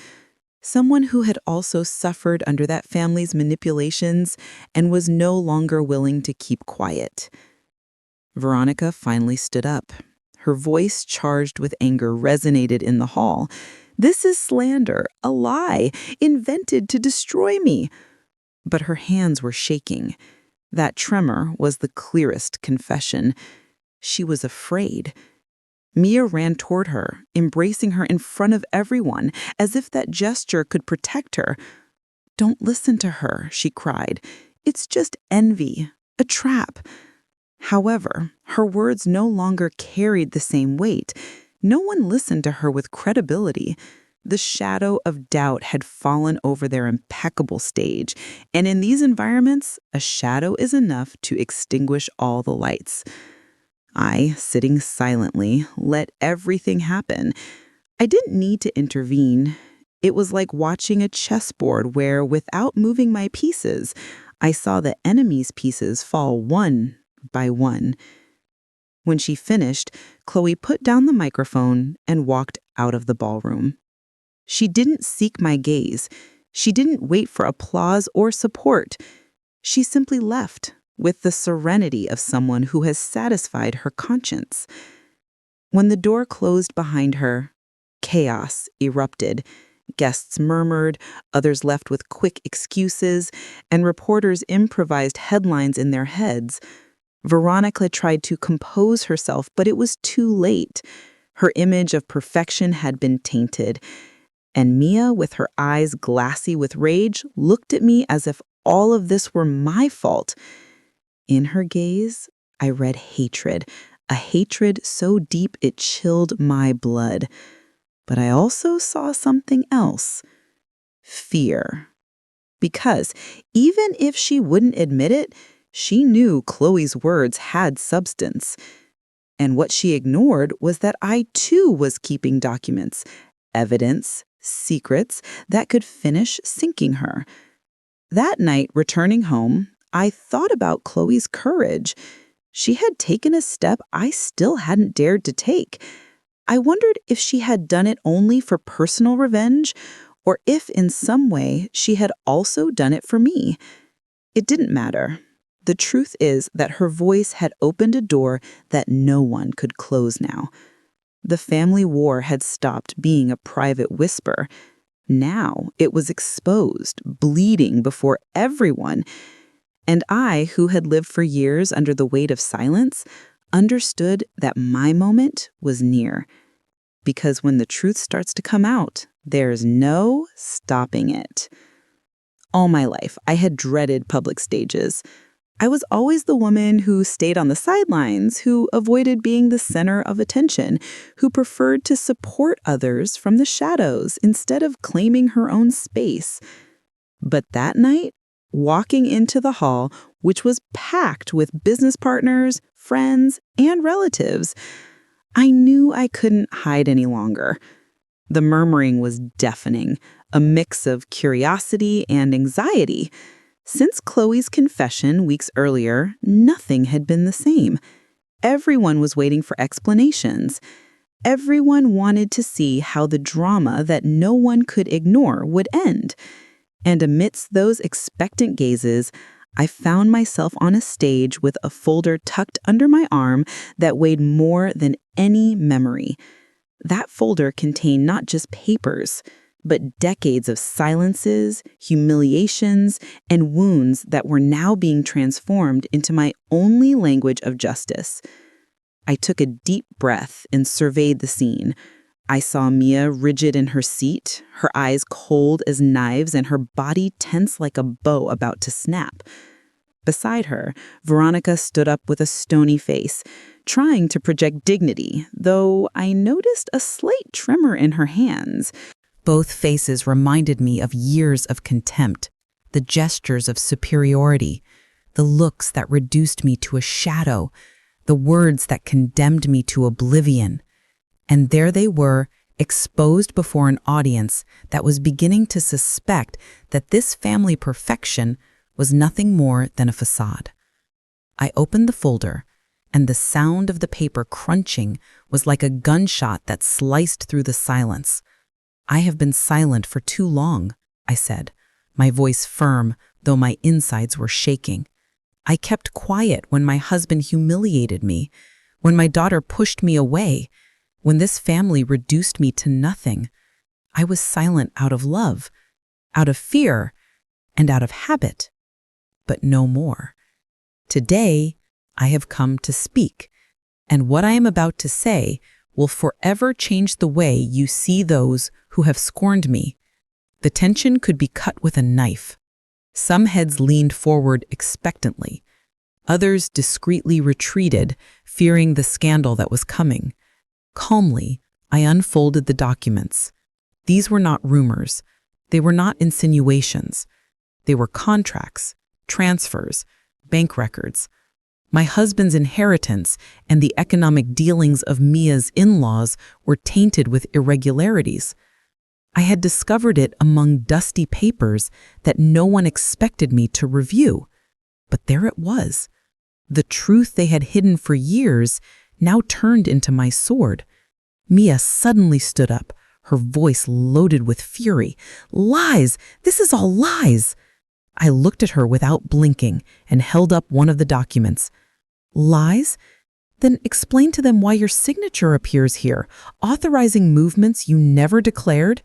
someone who had also suffered under that family's manipulations and was no longer willing to keep quiet. Veronica finally stood up. Her voice, charged with anger, resonated in the hall. "This is slander, a lie, invented to destroy me." But her hands were shaking. That tremor was the clearest confession. She was afraid. Mia ran toward her, embracing her in front of everyone, as if that gesture could protect her. "Don't listen to her," she cried. "It's just envy, a trap." However, her words no longer carried the same weight. No one listened to her with credibility. The shadow of doubt had fallen over their impeccable stage, and in these environments, a shadow is enough to extinguish all the lights. I, sitting silently, let everything happen. I didn't need to intervene. It was like watching a chessboard where, without moving my pieces, I saw the enemy's pieces fall one by one. When she finished, Chloe put down the microphone and walked out of the ballroom. She didn't seek my gaze. She didn't wait for applause or support. She simply left, with the serenity of someone who has satisfied her conscience. When the door closed behind her, chaos erupted. Guests murmured, others left with quick excuses, and reporters improvised headlines in their heads. Veronica tried to compose herself, but it was too late. Her image of perfection had been tainted. And Mia, with her eyes glassy with rage, looked at me as if all of this were my fault. In her gaze, I read hatred, a hatred so deep it chilled my blood. But I also saw something else. Fear. Because even if she wouldn't admit it, she knew Chloe's words had substance. And what she ignored was that I too was keeping documents, evidence, secrets that could finish sinking her. That night, returning home, I thought about Chloe's courage. She had taken a step I still hadn't dared to take. I wondered if she had done it only for personal revenge, or if in some way she had also done it for me. It didn't matter. The truth is that her voice had opened a door that no one could close now. The family war had stopped being a private whisper. Now it was exposed, bleeding before everyone, and I, who had lived for years under the weight of silence, understood that my moment was near. Because when the truth starts to come out, there's no stopping it. All my life, I had dreaded public stages. I was always the woman who stayed on the sidelines, who avoided being the center of attention, who preferred to support others from the shadows instead of claiming her own space. But that night, walking into the hall, which was packed with business partners, friends, and relatives, I knew I couldn't hide any longer. The murmuring was deafening, a mix of curiosity and anxiety. Since Chloe's confession weeks earlier, nothing had been the same. Everyone was waiting for explanations. Everyone wanted to see how the drama that no one could ignore would end. And amidst those expectant gazes, I found myself on a stage with a folder tucked under my arm that weighed more than any memory. That folder contained not just papers, but decades of silences, humiliations, and wounds that were now being transformed into my only language of justice. I took a deep breath and surveyed the scene. I saw Mia rigid in her seat, her eyes cold as knives and her body tense like a bow about to snap. Beside her, Veronica stood up with a stony face, trying to project dignity, though I noticed a slight tremor in her hands. Both faces reminded me of years of contempt, the gestures of superiority, the looks that reduced me to a shadow, the words that condemned me to oblivion. And there they were, exposed before an audience that was beginning to suspect that this family perfection was nothing more than a facade. I opened the folder, and the sound of the paper crunching was like a gunshot that sliced through the silence. "I have been silent for too long," I said, my voice firm, though my insides were shaking. "I kept quiet when my husband humiliated me, when my daughter pushed me away, when this family reduced me to nothing. I was silent out of love, out of fear, and out of habit, but no more. Today, I have come to speak, and what I am about to say will forever change the way you see those who have scorned me." The tension could be cut with a knife. Some heads leaned forward expectantly. Others discreetly retreated, fearing the scandal that was coming. Calmly, I unfolded the documents. These were not rumors. They were not insinuations. They were contracts, transfers, bank records. My husband's inheritance and the economic dealings of Mia's in-laws were tainted with irregularities. I had discovered it among dusty papers that no one expected me to review. But there it was. The truth they had hidden for years now turned into my sword. Mia suddenly stood up, her voice loaded with fury. "Lies! This is all lies!" I looked at her without blinking and held up one of the documents. "Lies? Then explain to them why your signature appears here, authorizing movements you never declared.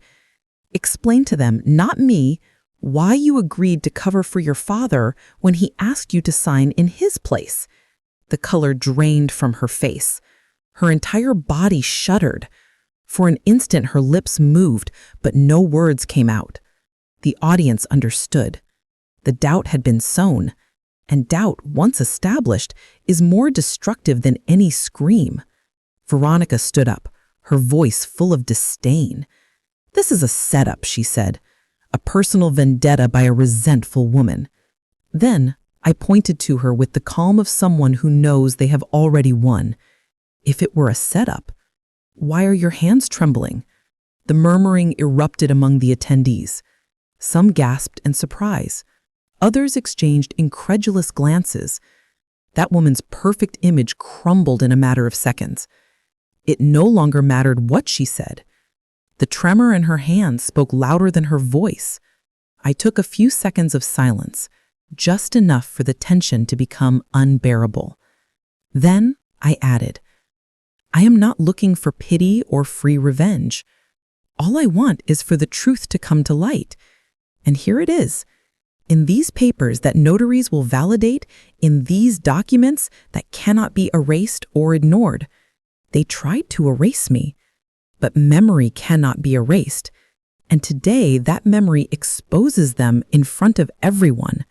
Explain to them, not me, why you agreed to cover for your father when he asked you to sign in his place." The color drained from her face. Her entire body shuddered. For an instant, her lips moved, but no words came out. The audience understood. The doubt had been sown, and doubt, once established, is more destructive than any scream. Veronica stood up, her voice full of disdain. "This is a setup," she said, "a personal vendetta by a resentful woman." Then I pointed to her with the calm of someone who knows they have already won. "If it were a setup, why are your hands trembling?" The murmuring erupted among the attendees. Some gasped in surprise. Others exchanged incredulous glances. That woman's perfect image crumbled in a matter of seconds. It no longer mattered what she said. The tremor in her hands spoke louder than her voice. I took a few seconds of silence, just enough for the tension to become unbearable. Then I added, "I am not looking for pity or free revenge. All I want is for the truth to come to light. And here it is. In these papers that notaries will validate, in these documents that cannot be erased or ignored. They tried to erase me, but memory cannot be erased. And today, that memory exposes them in front of everyone.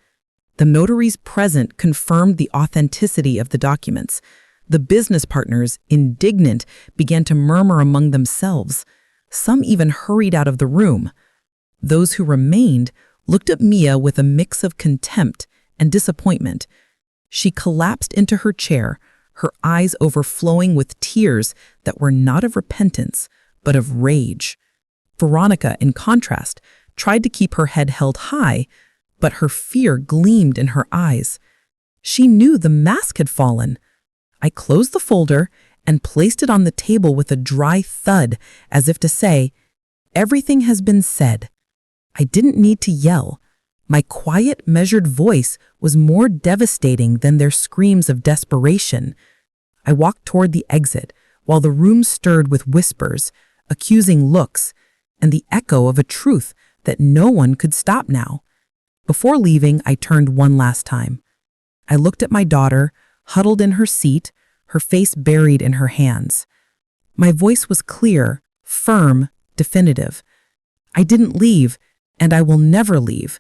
The notaries present confirmed the authenticity of the documents. The business partners, indignant, began to murmur among themselves. Some even hurried out of the room. Those who remained looked at Mia with a mix of contempt and disappointment. She collapsed into her chair, her eyes overflowing with tears that were not of repentance, but of rage. Veronica, in contrast, tried to keep her head held high, but her fear gleamed in her eyes. She knew the mask had fallen. I closed the folder and placed it on the table with a dry thud, as if to say, "Everything has been said." I didn't need to yell. My quiet, measured voice was more devastating than their screams of desperation. I walked toward the exit, while the room stirred with whispers, accusing looks, and the echo of a truth that no one could stop now. Before leaving, I turned one last time. I looked at my daughter, huddled in her seat, her face buried in her hands. My voice was clear, firm, definitive. I didn't leave, and I will never leave.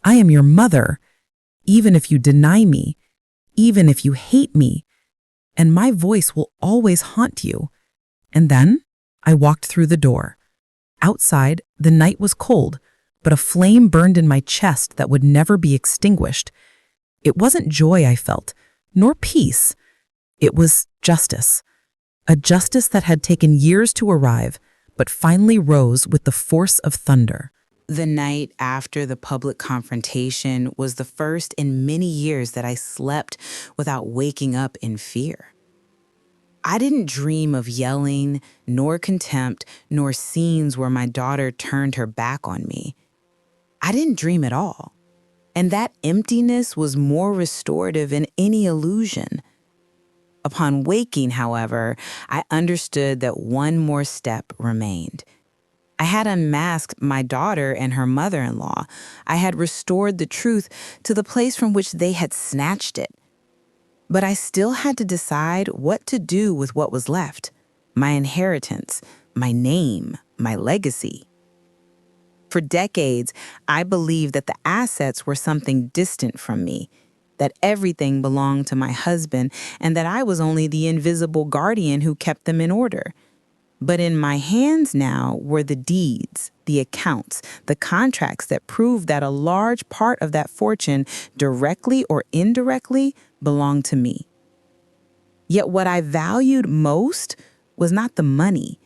I am your mother, even if you deny me, even if you hate me, and my voice will always haunt you. And then I walked through the door. Outside, the night was cold, but a flame burned in my chest that would never be extinguished. It wasn't joy I felt, nor peace. It was justice. A justice that had taken years to arrive, but finally rose with the force of thunder. The night after the public confrontation was the first in many years that I slept without waking up in fear. I didn't dream of yelling, nor contempt, nor scenes where my daughter turned her back on me. I didn't dream at all. And that emptiness was more restorative than any illusion. Upon waking, however, I understood that one more step remained. I had unmasked my daughter and her mother-in-law. I had restored the truth to the place from which they had snatched it. But I still had to decide what to do with what was left, my inheritance, my name, my legacy. For decades, I believed that the assets were something distant from me, that everything belonged to my husband, and that I was only the invisible guardian who kept them in order. But in my hands now were the deeds, the accounts, the contracts that proved that a large part of that fortune, directly or indirectly, belonged to me. Yet what I valued most was not the money.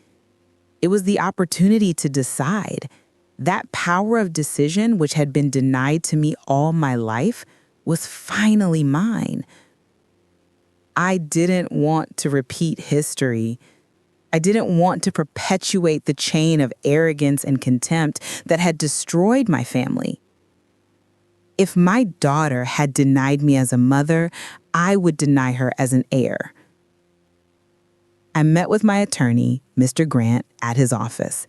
It was the opportunity to decide. That power of decision, which had been denied to me all my life, was finally mine. I didn't want to repeat history. I didn't want to perpetuate the chain of arrogance and contempt that had destroyed my family. If my daughter had denied me as a mother, I would deny her as an heir. I met with my attorney, Mr. Grant, at his office.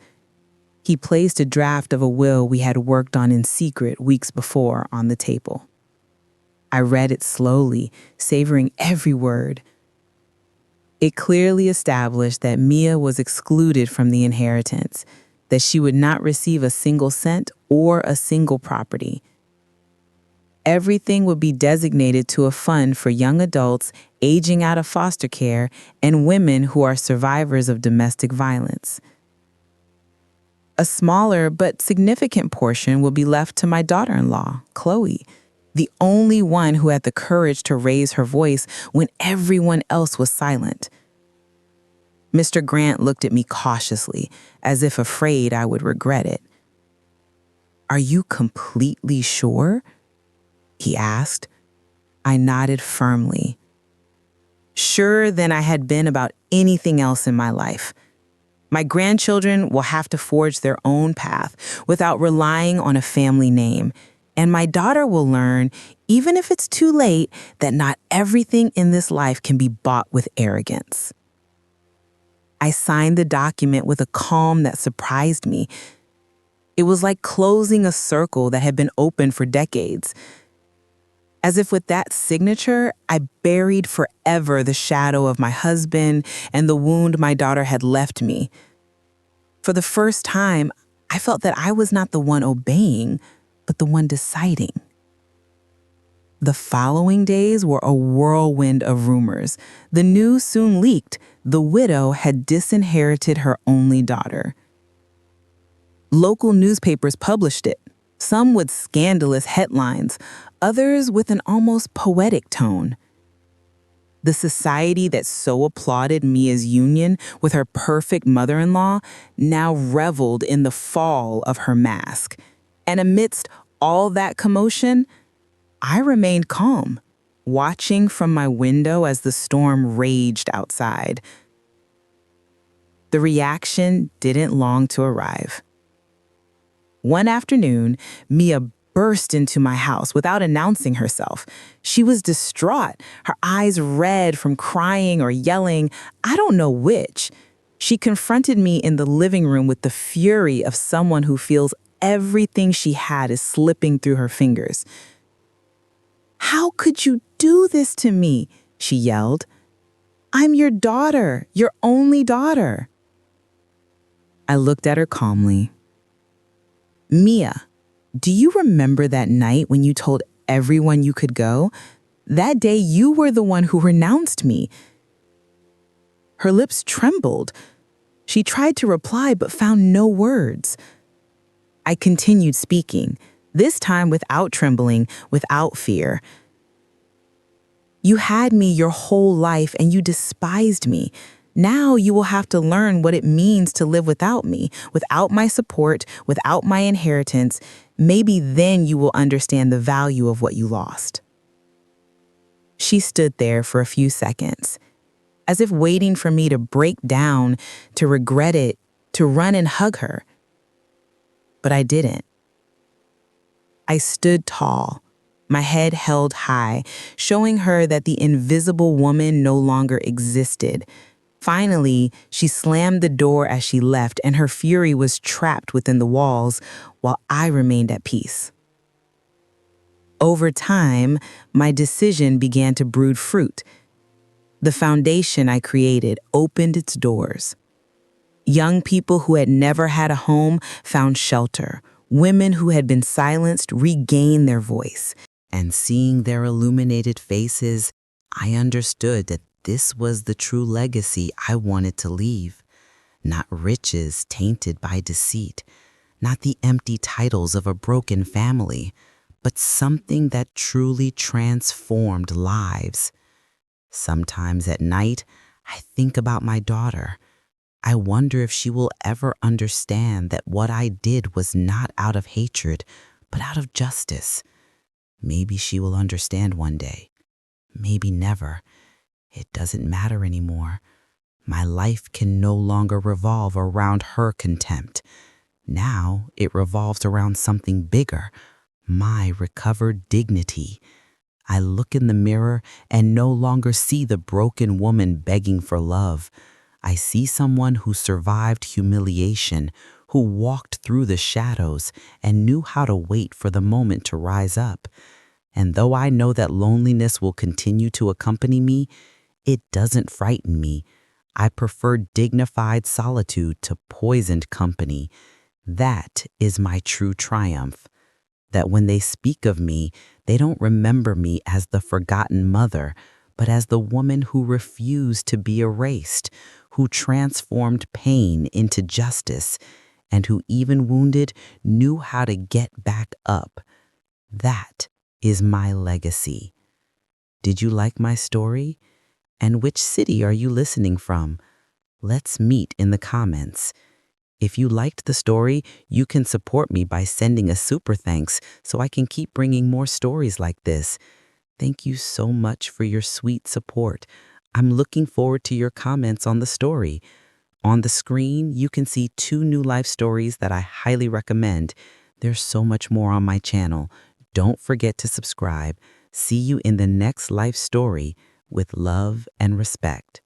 He placed a draft of a will we had worked on in secret weeks before on the table. I read it slowly, savoring every word. It clearly established that Mia was excluded from the inheritance, that she would not receive a single cent or a single property. Everything would be designated to a fund for young adults aging out of foster care and women who are survivors of domestic violence. A smaller but significant portion will be left to my daughter-in-law, Chloe, the only one who had the courage to raise her voice when everyone else was silent. Mr. Grant looked at me cautiously, as if afraid I would regret it. "Are you completely sure?" he asked. I nodded firmly. Surer than I had been about anything else in my life. My grandchildren will have to forge their own path without relying on a family name. And my daughter will learn, even if it's too late, that not everything in this life can be bought with arrogance. I signed the document with a calm that surprised me. It was like closing a circle that had been open for decades. As if with that signature, I buried forever the shadow of my husband and the wound my daughter had left me. For the first time, I felt that I was not the one obeying, but the one deciding. The following days were a whirlwind of rumors. The news soon leaked. The widow had disinherited her only daughter. Local newspapers published it, some with scandalous headlines, others with an almost poetic tone. The society that so applauded Mia's union with her perfect mother-in-law now reveled in the fall of her mask. And amidst all that commotion, I remained calm, watching from my window as the storm raged outside. The reaction didn't long to arrive. One afternoon, Mia burst into my house without announcing herself. She was distraught, her eyes red from crying or yelling, I don't know which. She confronted me in the living room with the fury of someone who feels everything she had is slipping through her fingers. "How could you do this to me?" she yelled. "I'm your daughter, your only daughter." I looked at her calmly. "Mia, do you remember that night when you told everyone you could go? That day you were the one who renounced me." Her lips trembled. She tried to reply but found no words. I continued speaking, this time without trembling, without fear. "You had me your whole life and you despised me. Now you will have to learn what it means to live without me, without my support, without my inheritance. Maybe then you will understand the value of what you lost." She stood there for a few seconds, as if waiting for me to break down, to regret it, to run and hug her. But I didn't. I stood tall, my head held high, showing her that the invisible woman no longer existed. Finally, she slammed the door as she left, and her fury was trapped within the walls, while I remained at peace. Over time, my decision began to brood fruit. The foundation I created opened its doors. Young people who had never had a home found shelter. Women who had been silenced regained their voice. And seeing their illuminated faces, I understood that this was the true legacy I wanted to leave. Not riches tainted by deceit, not the empty titles of a broken family, but something that truly transformed lives. Sometimes at night, I think about my daughter. I wonder if she will ever understand that what I did was not out of hatred, but out of justice. Maybe she will understand one day. Maybe never. It doesn't matter anymore. My life can no longer revolve around her contempt. Now it revolves around something bigger, my recovered dignity. I look in the mirror and no longer see the broken woman begging for love. I see someone who survived humiliation, who walked through the shadows and knew how to wait for the moment to rise up. And though I know that loneliness will continue to accompany me, it doesn't frighten me. I prefer dignified solitude to poisoned company. That is my true triumph. That when they speak of me, they don't remember me as the forgotten mother, but as the woman who refused to be erased, who transformed pain into justice, and who, even wounded, knew how to get back up. That is my legacy. Did you like my story? And which city are you listening from? Let's meet in the comments. If you liked the story, you can support me by sending a super thanks so I can keep bringing more stories like this. Thank you so much for your sweet support. I'm looking forward to your comments on the story. On the screen, you can see 2 new life stories that I highly recommend. There's so much more on my channel. Don't forget to subscribe. See you in the next life story with love and respect.